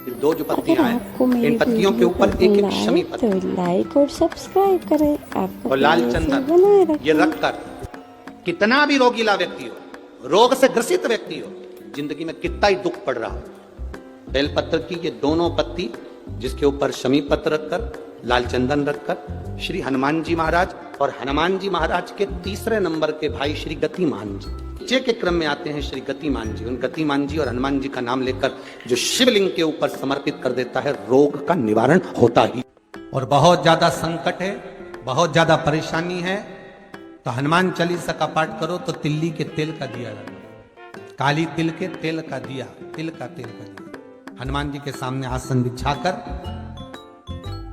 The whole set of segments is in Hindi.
ये दो जो अगर पत्तियां आपको हैं, मेरी इन पत्तियों के वीडियो ऊपर एक एक शमी पसंद पत्ती आए तो लाइक और सब्सक्राइब करें। आपका और लाल प्यार ऐसे चंदन बनाए ये रखें। रखकर कितना भी रोगीला व्यक्ति हो, रोग से ग्रसित व्यक्ति हो, जिंदगी में कितना ही दुख पड़ रहा हो, बेलपत्र की ये दोनों पत्ती जिसके ऊपर शमी पत्र रखकर लाल चंदन रखकर श्री हनुमान जी महाराज और हनुमान जी महाराज के तीसरे नंबर के भाई श्री गतिमान जी नीचे के क्रम में आते हैं श्री गतिमान जी। उन गतिमान जी और हनुमान जी का नाम लेकर जो शिवलिंग के ऊपर समर्पित कर देता है, रोग का निवारण होता ही। और बहुत ज्यादा संकट है, बहुत ज्यादा परेशानी है, तो हनुमान चालीसा का पाठ करो तो तिल्ली के तेल का दिया लगा, काली तिल के तेल का दिया, तिल का तेल का दिया, हनुमान जी के सामने आसन बिछाकर,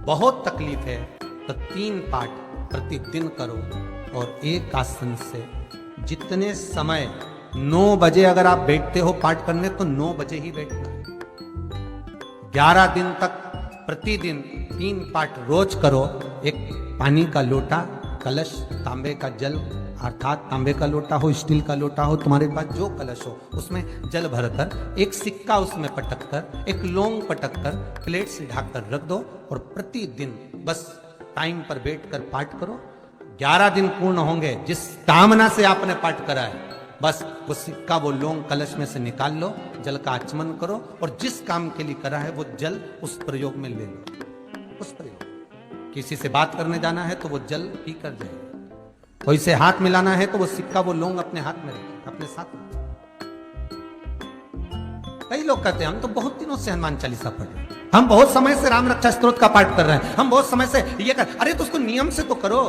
बहुत तकलीफ है तो 3 पाठ प्रतिदिन करो। और एक आसन से जितने समय 9 बजे अगर आप बैठते हो पाठ करने तो 9 बजे ही बैठना है। 11 दिन तक प्रतिदिन 3 पाठ रोज करो। एक पानी का लोटा, कलश, तांबे का जल अर्थात तांबे का लोटा हो, स्टील का लोटा हो, तुम्हारे पास जो कलश हो उसमें जल भरकर, एक सिक्का उसमें पटक कर, एक लौंग पटक कर प्लेट से ढककर रख दो और प्रतिदिन बस टाइम पर बैठकर पाठ करो। 11 दिन पूर्ण होंगे, जिस कामना से आपने पाठ करा है बस वो सिक्का, वो लौंग कलश में से निकाल लो, जल का आचमन करो और जिस काम के लिए करा है वो जल उस प्रयोग में ले लो। उस प्रयोग, किसी से बात करने जाना है तो वो जल पी कर जाए, कोई से हाथ मिलाना है तो वो सिक्का, वो लौंग अपने हाथ में रखे, अपने साथ में। कई लोग कहते हैं हम तो बहुत दिनों से हनुमान चालीसा पढ़ रहे हैं, हम बहुत समय से राम रक्षा स्तोत्र का पाठ कर रहे हैं, हम बहुत समय से ये कर, अरे तो उसको नियम से तो करो।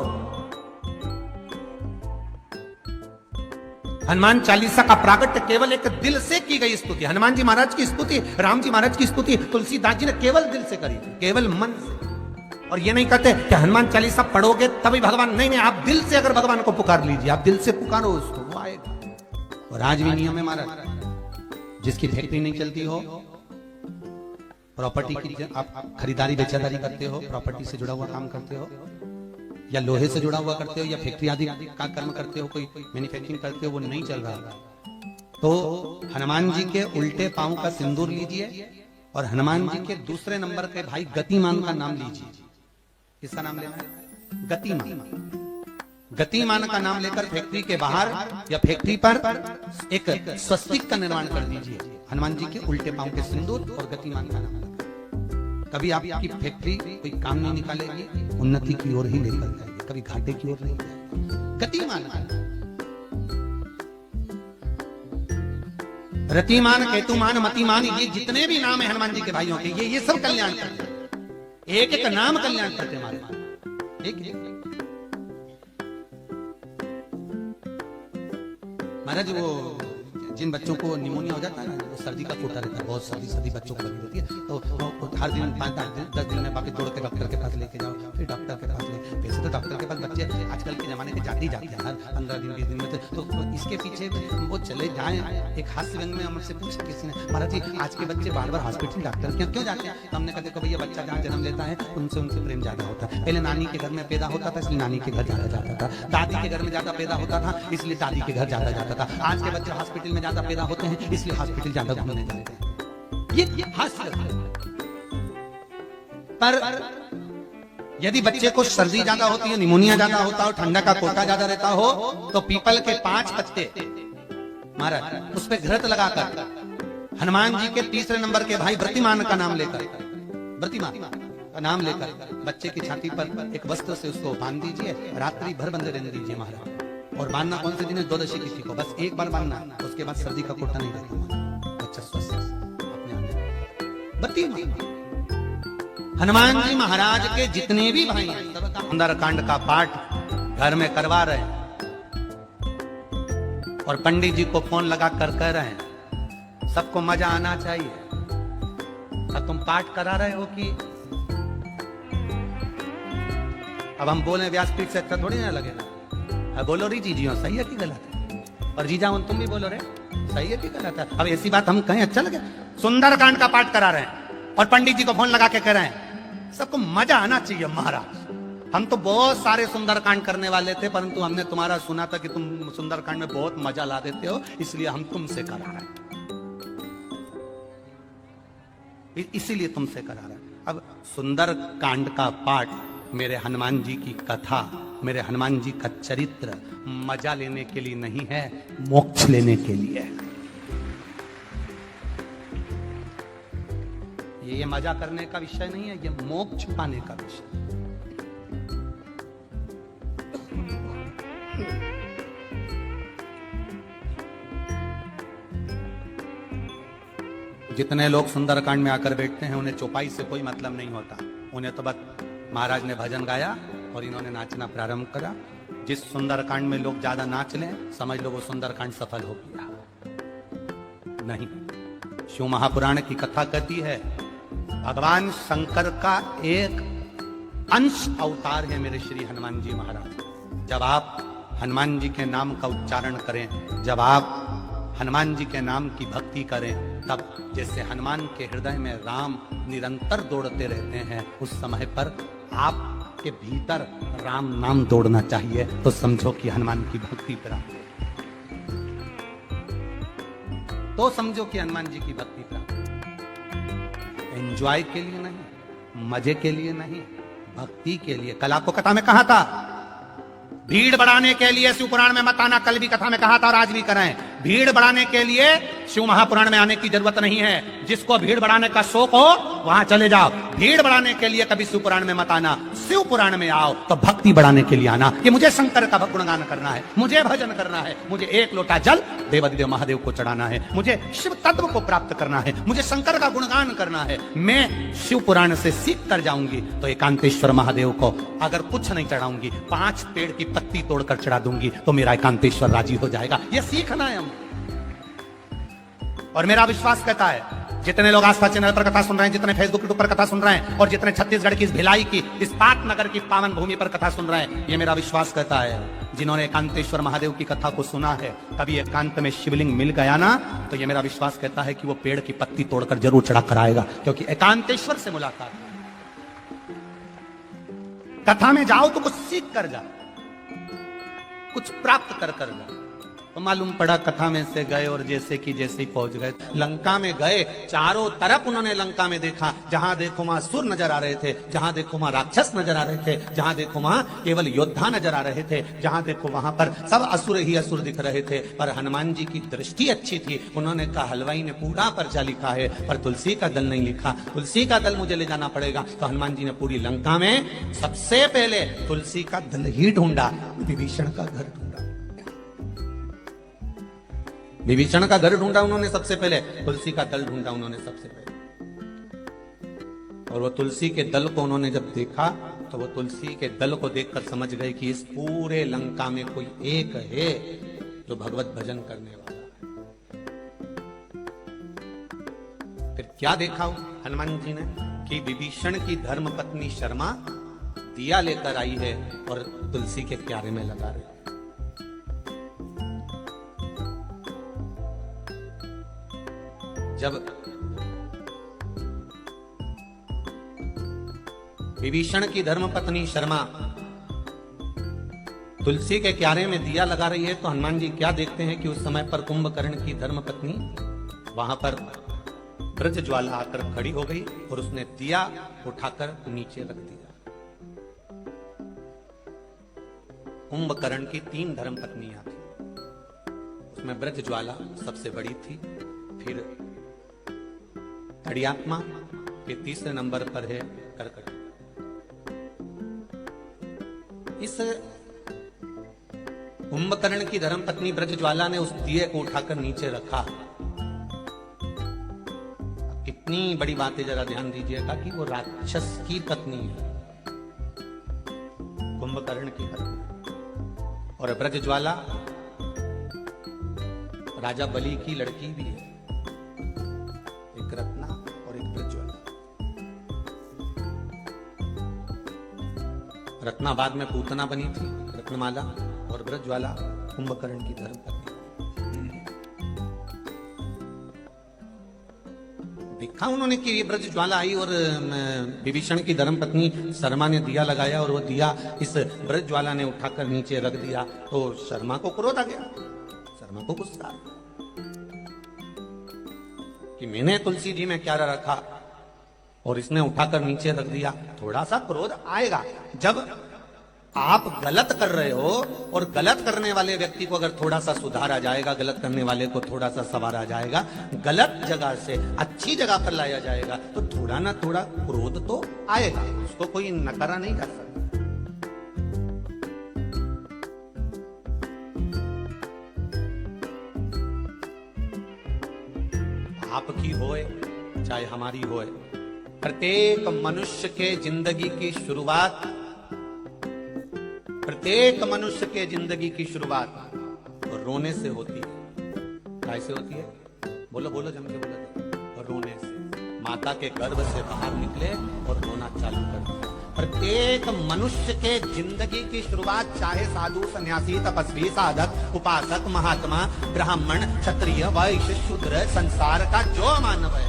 हनुमान चालीसा का प्रागट्य केवल एक दिल से की गई स्तुति, हनुमान जी महाराज की स्तुति, राम जी महाराज की स्तुति तुलसीदास जी ने केवल दिल से करी, केवल मन से। और ये नहीं कहते कि हनुमान चालीसा पढ़ोगे तभी भगवान, नहीं नहीं, आप दिल से अगर भगवान को पुकार लीजिए, आप दिल से पुकारो उसको, वो आएगा। और आज भी नियम है महाराज, जिसकी फैक्ट्री नहीं चलती हो, प्रॉपर्टी की आप खरीदारी बेचादारी करते हो, प्रॉपर्टी से जुड़ा हुआ काम करते हो, या लोहे से जुड़ा हुआ करते हो, या फैक्ट्री आदि का कर्म करते हो, कोई मैन्युफैक्चरिंग करते हो, वो नहीं चल रहा, तो हनुमान जी के उल्टे पांव का सिंदूर लीजिए और हनुमान जी के दूसरे नंबर के भाई गतिमान का नाम लीजिए। किसका नाम लेना है? गतिमान। गतिमान का नाम लेकर फैक्ट्री के बाहर या फैक्ट्री पर एक स्वस्तिक का निर्माण कर दीजिए, हनुमान जी के उल्टे पांव के सिंदूर और गतिमान का नाम। कभी आपकी फैक्ट्री कोई काम नहीं निकालेगी, उन्नति की ओर ही लेकर जाएगी, कभी घाटे की ओर नहीं जाएगी। गतिमान, रतिमान, केतुमान, मतिमान, ये जितने भी नाम है हनुमान जी के भाइयों के, ये सब कल्याण करते हैं, एक एक नाम कल्याण करते हैं हमारे। एक महाराज, वो जिन बच्चों को निमोनिया हो जाता है ना, सर्दी का कोटा रहता है, बहुत सर्दी बच्चों को लगी होती है, तो हर दिन 5-10 दिन में वापस दौड़ के डॉक्टर के पास लेके जाओ, फिर डॉक्टर के पास ले। वैसे तो डॉक्टर के पास बच्चे आजकल के जमाने के जाते हैं हर 15 दिन 20 दिन में, तो इसके पीछे वो चले जाए। एक हास्य व्यंग में हमसे पूछा किसी ने, महाराज जी आज के बच्चे बार बार हॉस्पिटल डॉक्टर के क्यों जाते हैं? तो हमने कहा देखो भैया, बच्चा जहाँ जन्म लेता है उनसे प्रेम ज्यादा होता है। पहले नानी के घर में पैदा होता था इसलिए नानी के घर ज्यादा जाता था, दादी के घर में ज्यादा पैदा होता था इसलिए दादी के घर ज्यादा जाता था। आज के बच्चे हॉस्पिटल में ज्यादा पैदा होते हैं इसलिए हॉस्पिटल ज्यादा घूमने जाते हैं। ये हास्य है। पर यदि बच्चे को सर्दी ज्यादा होती है, निमोनिया ज्यादा होता हो, ठंडा का कोटा ज्यादा रहता हो, तो पीपल के 5 पत्ते महाराज उस पर घृत लगाकर हनुमान जी के तीसरे नंबर के भाई व्रतिमान का नाम लेकर, व्रतिमान का नाम लेकर बच्चे की छाती पर एक वस्त्र से उसको बांध दीजिए, रात्रि भर बंधे रहने दीजिए महाराज। और बांधना कौन से दिन है? द्वादशी तिथि को, बस एक बार बांधना, उसके बाद सर्दी का कोटा नहीं रहता, बच्चा स्वस्थ अपने आप। व्रतिमान हनुमान जी महाराज के जितने भी भाई हैं सबका सुंदरकांड का पाठ घर में करवा रहे हैं, और पंडित जी को फोन लगा कर कह रहे हैं सबको मजा आना चाहिए। अब तुम पाठ करा रहे हो कि अब हम बोले व्यासपीठ से अच्छा थोड़ी ना लगेगा। अब बोलो री जीजियो सही है कि गलत है, और जीजा तुम भी बोलो रे सही है कि गलत है। अब ऐसी बात हम कहें अच्छा लगे? सुंदरकांड का पाठ करा रहे हैं और पंडित जी को फोन लगा के कह रहे हैं सबको मजा आना चाहिए महाराज। हम तो बहुत सारे सुंदरकांड करने वाले थे, परंतु हमने तुम्हारा सुना था कि तुम सुंदरकांड में बहुत मजा ला देते हो, इसलिए हम तुमसे करा रहे हैं। इसीलिए तुमसे करा रहा है। अब सुंदर कांड का पाठ, मेरे हनुमान जी की कथा, मेरे हनुमान जी का चरित्र मजा लेने के लिए नहीं है, मोक्ष लेने के लिए है। ये मजा करने का विषय नहीं है, ये मोक्ष पाने का विषय। जितने लोग सुंदरकांड में आकर बैठते हैं उन्हें चौपाई से कोई मतलब नहीं होता, उन्हें तो बस महाराज ने भजन गाया और इन्होंने नाचना प्रारंभ करा। जिस सुंदरकांड में लोग ज्यादा नाच लें, समझ लो वो सुंदरकांड सफल हो गया। नहीं, शिव महापुराण की कथा कहती है भगवान शंकर का एक अंश अवतार है मेरे श्री हनुमान जी महाराज। जब आप हनुमान जी के नाम का उच्चारण करें, जब आप हनुमान जी के नाम की भक्ति करें, तब जैसे हनुमान के हृदय में राम निरंतर दौड़ते रहते हैं, उस समय पर आपके भीतर राम नाम दौड़ना चाहिए। तो समझो कि हनुमान की भक्ति प्राप्त, तो समझो कि हनुमान जी की भक्ति प्राप्त। एंजॉय के लिए नहीं, मजे के लिए नहीं, भक्ति के लिए। कल आपको कथा में कहा था, भीड़ बढ़ाने के लिए शिव पुराण में मत आना। कल भी कथा में कहा था और आज भी कराएं, भीड़ बढ़ाने के लिए शिव महापुराण में आने की जरूरत नहीं है। जिसको भीड़ बढ़ाने का शौक हो वहां चले जाओ। भीड़ बढ़ाने के लिए कभी शिव पुराण में मत आना, शिव पुराण में आओ तो भक्ति बढ़ाने के लिए आना कि मुझे शंकर का गुणगान करना है, मुझे भजन करना है, मुझे एक लोटा जल देवादिदेव महादेव को चढ़ाना है, मुझे शिव तत्व को प्राप्त करना है, मुझे शंकर का गुणगान करना है। मैं शिव पुराण से सीख कर जाऊंगी तो एकांतेश्वर महादेव को अगर कुछ नहीं चढ़ाऊंगी, 5 पेड़ की पत्ती तोड़कर चढ़ा दूंगी तो मेरा एकांतेश्वर राजी हो जाएगा। यह सीखना है हम। और मेरा विश्वास कहता है, जितने लोग आस्था चैनल पर कथा सुन रहे हैं, जितने फेसबुक पर कथा सुन रहे हैं, और जितने छत्तीसगढ़ की इस भिलाई की, इस पाट नगर की पावन भूमि पर कथा सुन रहे हैं, ये मेरा विश्वास कहता है, जिन्होंने एकांतेश्वर महादेव की कथा को सुना है, कभी एकांत में शिवलिंग मिल गया ना, तो ये मेरा विश्वास कहता है कि वो पेड़ की पत्ती तोड़कर जरूर चढ़ा कर आएगा, क्योंकि एकांतेश्वर से मुलाकात। कथा में जाओ तो कुछ सीख कर जाओ, कुछ प्राप्त कर कर जाओ। तो मालूम पड़ा कथा में से गए और जैसे कि जैसे ही पहुंच गए लंका में गए, चारों तरफ उन्होंने लंका में देखा, जहां देखो वहां असुर नजर आ रहे थे, जहां देखो वहां राक्षस नजर आ रहे थे, जहां देखो वहां केवल योद्धा नजर आ रहे थे, जहां देखो वहां पर सब असुर ही असुर दिख रहे थे। पर हनुमान जी की दृष्टि अच्छी थी, उन्होंने कहा हलवाई ने पूरा पर्चा लिखा है पर तुलसी का दल नहीं लिखा, तुलसी का दल मुझे ले जाना पड़ेगा। तो हनुमान जी ने पूरी लंका में सबसे पहले तुलसी का दल ही ढूंढा, विभीषण का घर ढूंढा, विभीषण का घर ढूंढा उन्होंने सबसे पहले, तुलसी का दल ढूंढा उन्होंने सबसे पहले। और वो तुलसी के दल को उन्होंने जब देखा तो वो तुलसी के दल को देखकर समझ गए कि इस पूरे लंका में कोई एक है जो भगवत भजन करने वाला है। फिर क्या देखा हनुमान जी ने कि विभीषण की धर्म पत्नी शर्मा दिया लेकर आई है और तुलसी के क्यारे में लगा रही है। जब विभीषण की धर्मपत्नी शर्मा तुलसी के क्यारे में दिया लगा रही है तो हनुमान जी क्या देखते हैं कि उस समय पर कुंभकर्ण की धर्मपत्नी वहां पर ब्रज ज्वाला आकर खड़ी हो गई और उसने दिया उठाकर नीचे रख दिया। कुंभकर्ण की 3 धर्मपत्नियां थी, उसमें ब्रज ज्वाला सबसे बड़ी थी, फिर तड़ियात्मा के 3रे नंबर पर है करकट। इस कुंभकर्ण की धर्मपत्नी ब्रजज्वाला ने उस दिए को उठाकर नीचे रखा। कितनी बड़ी बात है, जरा ध्यान दीजिएगा कि वो राक्षस की पत्नी है, कुंभकर्ण की पत्नी, और ब्रजज्वाला राजा बलि की लड़की भी है, एक रत्ना और एक ब्रजज्वाला। रत्ना बाद में पूतना बनी थी, रत्नमाला, और ब्रजज्वाला कुंभकर्ण की धर्मपत्नी। देखा उन्होंने कि ये ब्रजज्वाला आई और विभीषण की धर्मपत्नी शर्मा ने दिया लगाया और वो दिया इस ब्रजज्वाला ने उठाकर नीचे रख दिया, तो शर्मा को क्रोध आ गया, शर्मा को गुस्सा कि मैंने तुलसी जी में क्या रखा और इसने उठाकर नीचे रख दिया, थोड़ा सा क्रोध आएगा। जब आप गलत कर रहे हो और गलत करने वाले व्यक्ति को अगर थोड़ा सा सुधारा जाएगा, गलत करने वाले को थोड़ा सा संवारा जाएगा, गलत जगह से अच्छी जगह पर लाया जाएगा, तो थोड़ा ना थोड़ा क्रोध तो आएगा, उसको कोई नकारा नहीं कर सकता। आपकी होए चाहे हमारी होए, प्रत्येक मनुष्य के जिंदगी की शुरुआत, प्रत्येक मनुष्य के जिंदगी की शुरुआत रोने से होती है। कैसे होती है? बोलो बोलो, जम के बोलो। रोने से। माता के गर्भ से बाहर निकले और रोना चालू कर दिया। प्रत्येक मनुष्य के जिंदगी की शुरुआत, चाहे साधु, सन्यासी, तपस्वी, साधक, उपासक, महात्मा, ब्राह्मण, क्षत्रिय, वैश्य, शूद्र, संसार का जो मानव है,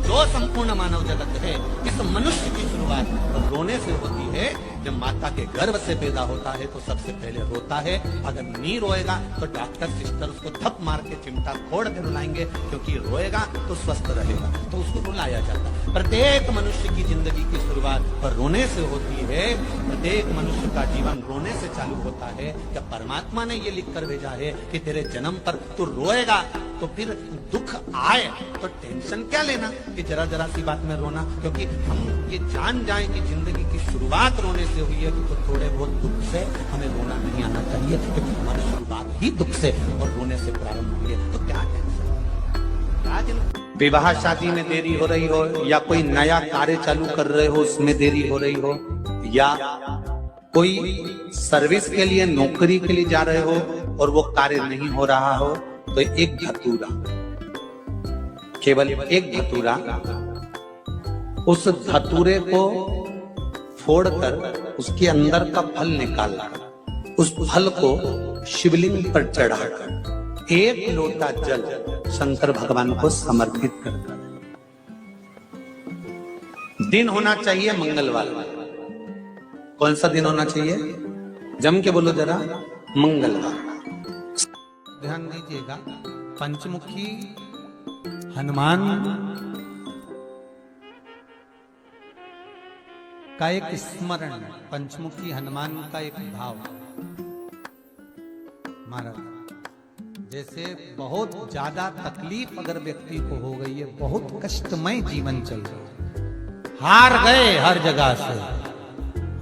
जो संपूर्ण मानव जगत है, इस मनुष्य की शुरुआत रोने से होती है। जब माता के गर्भ से पैदा होता है तो सबसे पहले रोता है। अगर नहीं रोएगा तो डॉक्टर सिस्टर उसको थप मार के चिमटा फोड़ के रुलाएंगे, क्योंकि रोएगा तो स्वस्थ रहेगा, तो उसको रुलाया जाता है। प्रत्येक मनुष्य की जिंदगी की शुरुआत रोने से होती है। प्रत्येक मनुष्य का जीवन रोने से चालू होता है। जब परमात्मा ने ये लिख कर भेजा है कि तेरे जन्म पर तू रोएगा, तो फिर दुख आए तो टेंशन क्या लेना कि जरा जरा सी बात में रोना, क्योंकि हम ये जान जाए कि जिंदगी की शुरुआत रोने से हुई है, तो थोड़े बहुत दुख से हमें रोना नहीं आना चाहिए, क्योंकि हमारी शुरुआत ही दुख से और रोने से प्रारंभ हुई है। तो क्या टेंशन? विवाह शादी में देरी हो रही हो, या कोई नया कार्य चालू कर रहे हो उसमें देरी हो रही हो, या कोई सर्विस के लिए, नौकरी के लिए जा रहे हो और वो कार्य नहीं हो रहा हो, तो एक धतूरा, केवल एक धतूरा, उस धतूरे को फोड़कर उसके अंदर का फल निकालना, उस फल को शिवलिंग पर चढ़ाकर एक लोटा जल शंकर भगवान को समर्पित करना। दिन होना चाहिए मंगलवार। कौन सा दिन होना चाहिए? जम के बोलो जरा, मंगलवार। ध्यान दीजिएगा, पंचमुखी हनुमान का एक स्मरण, पंचमुखी हनुमान का एक भाव। महाराज, जैसे बहुत ज्यादा तकलीफ अगर व्यक्ति को हो गई है, बहुत कष्टमय जीवन चल रहा है, हार गए हर जगह से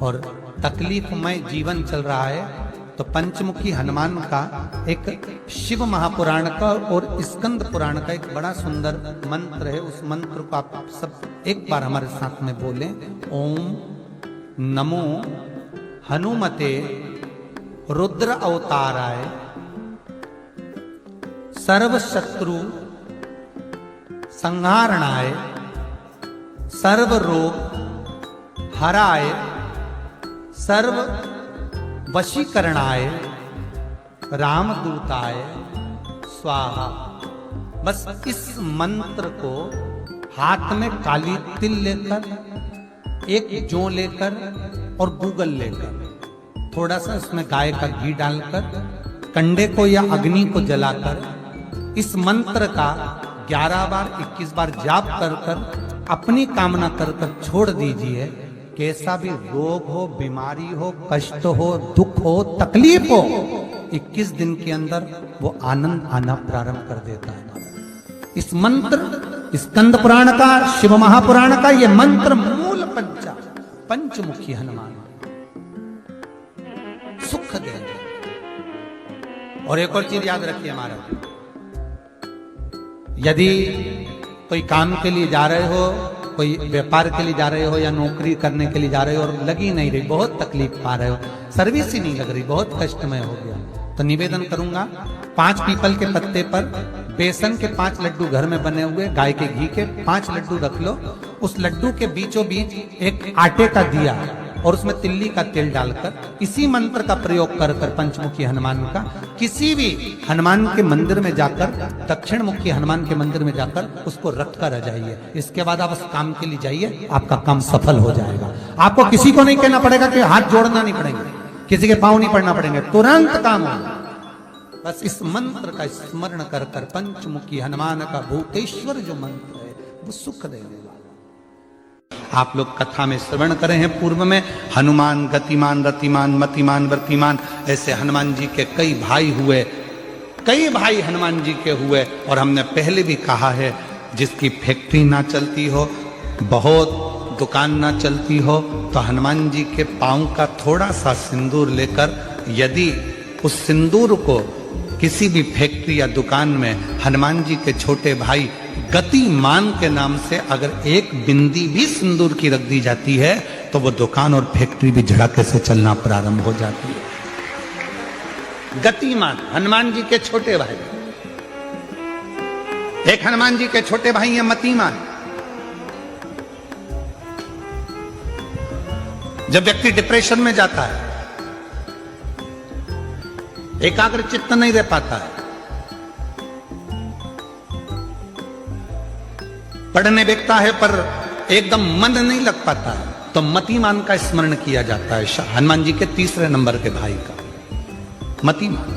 और तकलीफमय जीवन चल रहा है, तो पंचमुखी हनुमान का एक शिव महापुराण का और स्कंद पुराण का एक बड़ा सुंदर मंत्र है। उस मंत्र को आप सब एक बार हमारे साथ में बोलें। ओम नमो हनुमते रुद्र अवताराय सर्व शत्रु संहारणाय सर्व रोग हराय सर्व वशीकरणाय रामदूताय स्वाहा। बस इस मंत्र को हाथ में काली तिल लेकर, एक जौ लेकर और गूगल लेकर, थोड़ा सा इसमें गाय का घी डालकर, कंडे को या अग्नि को जलाकर इस मंत्र का 11 बार 21 बार जाप कर कर अपनी कामना कर कर छोड़ दीजिए। कैसा भी रोग हो, बीमारी हो, कष्ट हो, दुख हो, तकलीफ हो, 21 दिन के अंदर वो आनंद आना प्रारंभ कर देता है। इस मंत्र, स्कंद पुराण का, शिव महापुराण का ये मंत्र मूल पंचमुखी हनुमान सुख देंगे। और एक और चीज याद रखिए महाराज, यदि कोई काम के लिए जा रहे हो, कोई व्यापार के लिए जा रहे हो या नौकरी करने के लिए जा रहे हो और लगी नहीं रही, बहुत तकलीफ पा रहे हो, सर्विस ही नहीं लग रही, बहुत कष्टमय हो गया, तो निवेदन करूंगा 5 पीपल के पत्ते पर बेसन के 5 लड्डू घर में बने हुए, गाय के घी के 5 लड्डू रख लो। उस लड्डू के बीचों बीच एक आटे का दिया और उसमें तिल्ली का तेल डालकर इसी मंत्र का प्रयोग कर कर पंचमुखी हनुमान का किसी भी हनुमान के मंदिर में जाकर, दक्षिण मुखी हनुमान के मंदिर में जाकर उसको रख कर आ जाइए। इसके बाद आप उस काम के लिए जाइए, आपका काम सफल हो जाएगा। आपको किसी को नहीं कहना पड़ेगा कि हाथ जोड़ना नहीं पड़ेंगे, किसी के पांव नहीं पड़ना पड़ेंगे, तुरंत काम होगा। बस इस मंत्र का स्मरण कर कर पंचमुखी हनुमान का भूतेश्वर जो मंत्र है वो सुख देने वाला। आप लोग कथा में श्रवण करे हैं पूर्व में, हनुमान गतिमान रतिमान मतिमान वर्तिमान, ऐसे हनुमान जी के कई भाई हुए, कई भाई हनुमान जी के हुए। और हमने पहले भी कहा है, जिसकी फैक्ट्री ना चलती हो, बहुत दुकान ना चलती हो, तो हनुमान जी के पांव का थोड़ा सा सिंदूर लेकर, यदि उस सिंदूर को किसी भी फैक्ट्री या दुकान में हनुमान जी के छोटे भाई गतिमान के नाम से अगर एक बिंदी भी सिंदूर की रख दी जाती है, तो वो दुकान और फैक्ट्री भी झड़के से चलना प्रारंभ हो जाती है। गतिमान हनुमान जी के छोटे भाई, एक हनुमान जी के छोटे भाई हैं मतिमान। जब व्यक्ति डिप्रेशन में जाता है, एकाग्र चित्त नहीं रह पाता है, पढ़ने बैठता है पर एकदम मन नहीं लग पाता है, तो मतिमान का स्मरण किया जाता है, हनुमान जी के तीसरे नंबर के भाई का, मतिमान।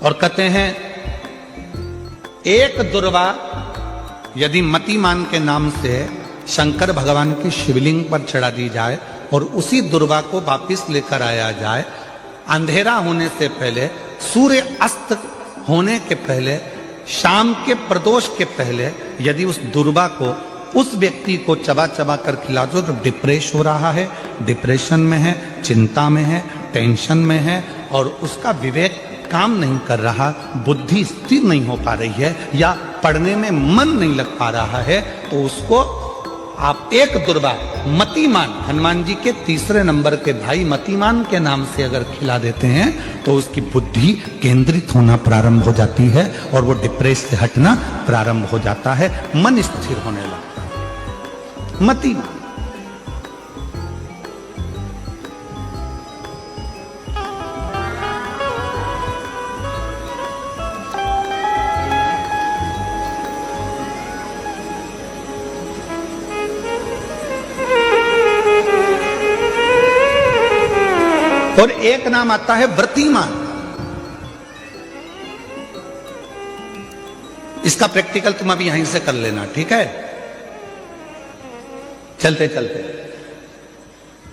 और कहते हैं एक दुर्वा यदि मतिमान के नाम से शंकर भगवान की शिवलिंग पर चढ़ा दी जाए और उसी दुर्वा को वापिस लेकर आया जाए, अंधेरा होने से पहले, सूर्य अस्त होने के पहले, शाम के प्रदोष के पहले यदि उस दुर्वा को उस व्यक्ति को चबा चबा कर खिला दो, तो डिप्रेस हो रहा है, डिप्रेशन में है, चिंता में है, टेंशन में है, और उसका विवेक काम नहीं कर रहा, बुद्धि स्थिर नहीं हो पा रही है, या पढ़ने में मन नहीं लग पा रहा है, तो उसको आप एक दुर्वा मतिमान, हनुमान जी के तीसरे नंबर के भाई मतिमान के नाम से अगर खिला देते हैं, तो उसकी बुद्धि केंद्रित होना प्रारंभ हो जाती है और वो डिप्रेस से हटना प्रारंभ हो जाता है, मन स्थिर होने लगता है। मतिमान और एक नाम आता है व्रतिमान। इसका प्रैक्टिकल तुम अभी यहीं से कर लेना, ठीक है? चलते चलते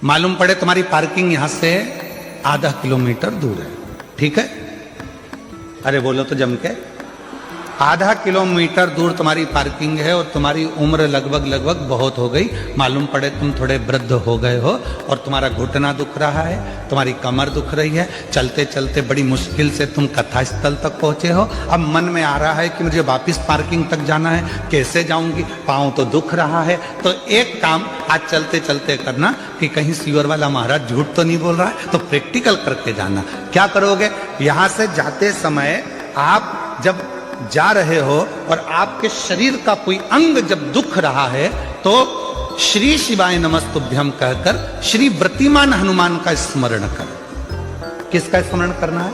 मालूम पड़े तुम्हारी पार्किंग यहां से आधा किलोमीटर दूर है, ठीक है? अरे बोलो तो जम के, आधा किलोमीटर दूर तुम्हारी पार्किंग है और तुम्हारी उम्र लगभग बहुत हो गई, मालूम पड़े तुम थोड़े वृद्ध हो गए हो और तुम्हारा घुटना दुख रहा है, तुम्हारी कमर दुख रही है, चलते चलते बड़ी मुश्किल से तुम कथा स्थल तक पहुंचे हो। अब मन में आ रहा है कि मुझे वापस पार्किंग तक जाना है, कैसे जाऊंगी, पाँव तो दुख रहा है। तो एक काम आज चलते चलते करना कि कहीं सीवर वाला महाराज झूठ तो नहीं बोल रहा है, तो प्रैक्टिकल करके जाना। क्या करोगे, यहां से जाते समय आप जब जा रहे हो और आपके शरीर का कोई अंग जब दुख रहा है, तो श्री शिवाय नमस्तुभ्यम कहकर श्री व्रतिमान हनुमान का स्मरण कर। किसका स्मरण करना है?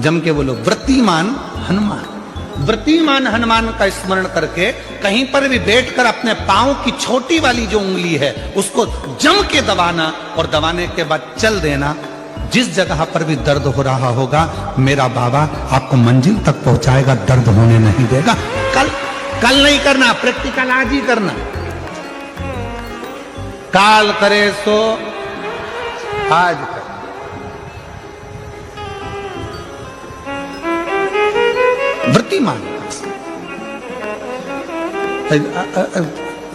जम के बोलो, व्रतिमान हनुमान। व्रतिमान हनुमान का स्मरण करके कहीं पर भी बैठकर अपने पांव की छोटी वाली जो उंगली है उसको जम के दबाना, और दबाने के बाद चल देना। जिस जगह पर भी दर्द हो रहा होगा, मेरा बाबा आपको मंजिल तक पहुंचाएगा, दर्द होने नहीं देगा। कल नहीं करना, प्रैक्टिकल आज ही करना। काल करे सो आज कर। व्रतिमान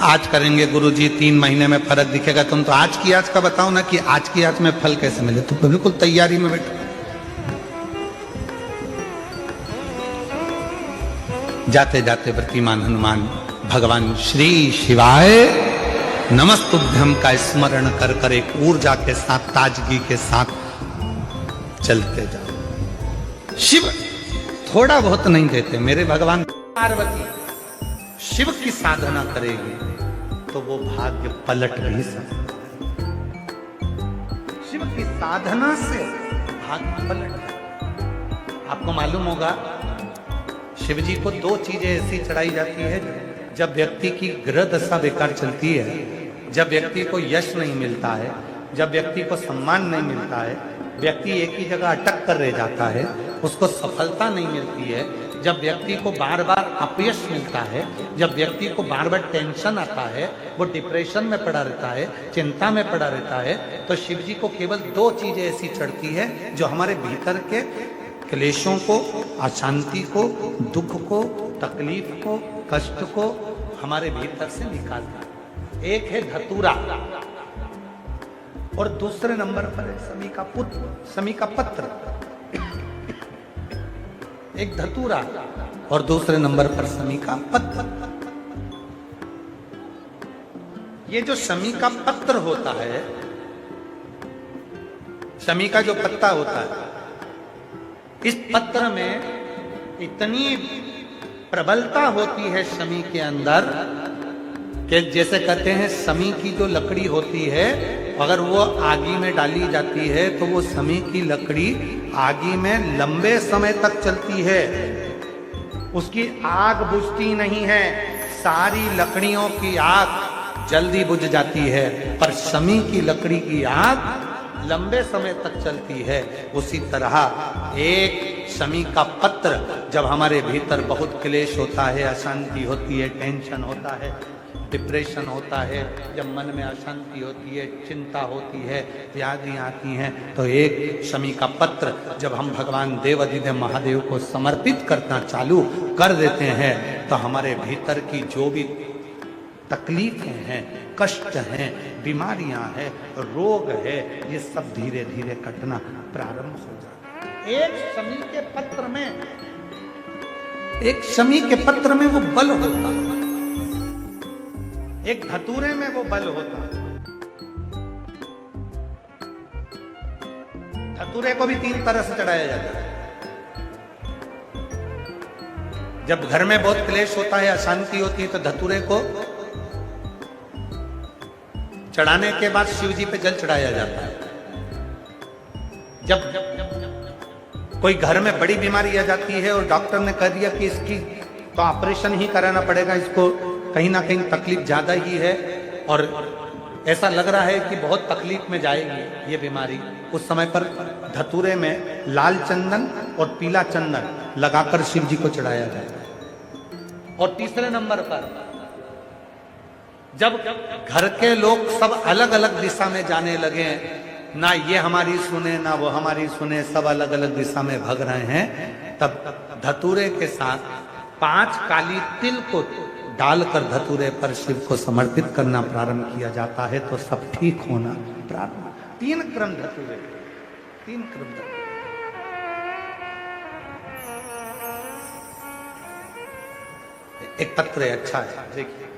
आज करेंगे गुरुजी, 3 महीने में फर्क दिखेगा। तुम तो आज की आज का बताओ ना कि आज की आज में फल कैसे मिले। तुम बिल्कुल तैयारी में बैठो। जाते जाते व्रतिमान हनुमान भगवान श्री शिवाय नमस्तुभ्यम का स्मरण कर कर एक ऊर्जा के साथ, ताजगी के साथ चलते जाओ। शिव थोड़ा बहुत नहीं देते। मेरे भगवान पार्वती शिव की साधना करेगी तो वो भाग्य पलट भी सकता। शिव की साधना से भाग्य पलट। आपको मालूम होगा, शिव जी को 2 चीजें ऐसी चढ़ाई जाती है जब व्यक्ति की ग्रह दशा बेकार चलती है, जब व्यक्ति को यश नहीं मिलता है, जब व्यक्ति को सम्मान नहीं मिलता है, व्यक्ति एक ही जगह अटक कर रह जाता है, उसको सफलता नहीं मिलती है, जब व्यक्ति को बार बार अपयश मिलता है, जब व्यक्ति को बार बार टेंशन आता है, वो डिप्रेशन में पड़ा रहता है, चिंता में पड़ा रहता है, तो शिव जी को केवल दो चीजें ऐसी चढ़ती है जो हमारे भीतर के क्लेशों को, अशांति को, दुख को, तकलीफ को, कष्ट को हमारे भीतर से निकालता है। एक है धतूरा और दूसरे नंबर पर है शमी का पुत्र, शमी का पत्र। एक धतूरा और दूसरे नंबर पर शमी का पत्र। ये जो शमी का पत्र होता है, शमी का जो पत्ता होता है, इस पत्र में इतनी प्रबलता होती है शमी के अंदर कि जैसे कहते हैं शमी की जो लकड़ी होती है, अगर वो आगी में डाली जाती है तो वो शमी की लकड़ी आगी में लंबे समय तक चलती है, उसकी आग बुझती नहीं है। सारी लकड़ियों की आग जल्दी बुझ जाती है, पर शमी की लकड़ी की आग लंबे समय तक चलती है। उसी तरह एक शमी का पत्र, जब हमारे भीतर बहुत क्लेश होता है, अशांति होती है, टेंशन होता है, डिप्रेशन होता है, जब मन में अशांति होती है, चिंता होती है, व्याधियां आती हैं, तो एक शमी का पत्र जब हम भगवान देवाधिदेव महादेव को समर्पित करना चालू कर देते हैं, तो हमारे भीतर की जो भी तकलीफें हैं, कष्ट हैं, बीमारियां हैं, रोग है, ये सब धीरे धीरे कटना प्रारंभ हो जाता है। एक शमी के पत्र में, एक शमी के पत्र में वो बल होता है, एक धतूरे में वो बल होता है। धतूरे को भी तीन तरह से चढ़ाया जाता है। जब घर में बहुत क्लेश होता है, अशांति होती है, तो धतूरे को चढ़ाने के बाद शिव जी पे जल चढ़ाया जाता है। जब कोई घर में बड़ी बीमारी आ जाती है और डॉक्टर ने कह दिया कि इसकी तो ऑपरेशन ही कराना पड़ेगा, इसको कहीं ना कहीं तकलीफ ज्यादा ही है और ऐसा लग रहा है कि बहुत तकलीफ में जाएगी ये बीमारी, उस समय पर धतूरे में लाल चंदन और पीला चंदन लगाकर शिव जी को चढ़ाया जाता है। और तीसरे नंबर पर जब घर के लोग सब अलग अलग दिशा में जाने लगे, ना ये हमारी सुने ना वो हमारी सुने, सब अलग अलग दिशा में भाग रहे हैं, तब धतूरे के साथ 5 काली तिल को डालकर धतूरे पर शिव को समर्पित करना प्रारंभ किया जाता है, तो सब ठीक होना प्रारंभ। 3 क्रम धतूरे, 3 क्रम धतूरे। एक पत्र है, अच्छा है, देखिए।